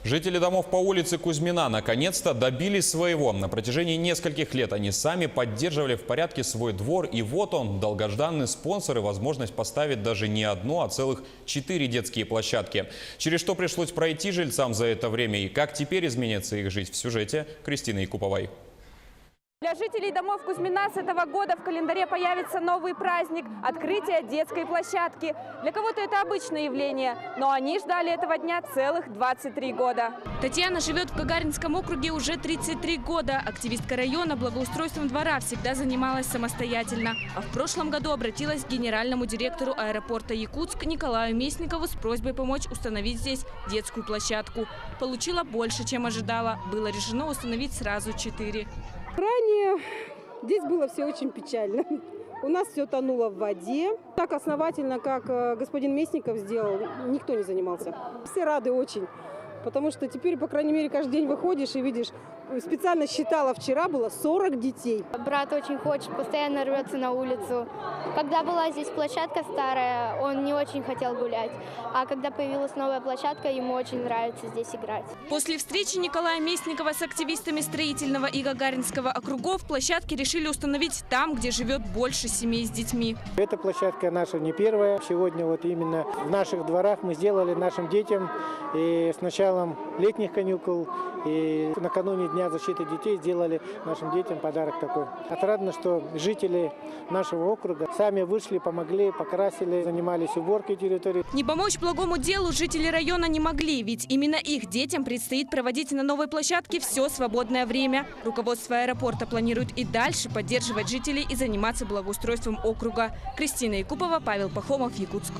Жители домов по улице Кузьмина наконец-то добились своего. На протяжении нескольких лет они сами поддерживали в порядке свой двор. И вот он, долгожданный спонсор и возможность поставить даже не одну, а целых 4 детские площадки. Через что пришлось пройти жильцам за это время и как теперь изменится их жизнь, в сюжете Кристины Якуповой. Для жителей домов Кузьмина с этого года в календаре появится новый праздник – открытие детской площадки. Для кого-то это обычное явление, но они ждали этого дня целых 23 года. Татьяна живет в Гагаринском округе уже 33 года. Активистка района благоустройством двора всегда занималась самостоятельно. А в прошлом году обратилась к генеральному директору аэропорта Якутск Николаю Местникову с просьбой помочь установить здесь детскую площадку. Получила больше, чем ожидала. Было решено установить сразу 4. Ранее здесь было все очень печально. У нас все тонуло в воде. Так основательно, как господин Местников сделал, никто не занимался. Все рады очень, потому что теперь, по крайней мере, каждый день выходишь и видишь. Специально считала, вчера было 40 детей. Брат очень хочет, постоянно рвется на улицу. Когда была здесь площадка старая, он не очень хотел гулять. А когда появилась новая площадка, ему очень нравится здесь играть. После встречи Николая Местникова с активистами строительного и Гагаринского округов площадки решили установить там, где живет больше семей с детьми. Эта площадка наша не первая. Сегодня вот именно в наших дворах мы сделали нашим детям и с началом летних каникул и накануне Дня защиты детей сделали нашим детям подарок такой. Отрадно, что жители нашего округа сами вышли, помогли, покрасили, занимались уборкой территории. Не помочь благому делу жители района не могли, ведь именно их детям предстоит проводить на новой площадке все свободное время. Руководство аэропорта планирует и дальше поддерживать жителей и заниматься благоустройством округа. Кристина Якупова, Павел Пахомов, Якутск.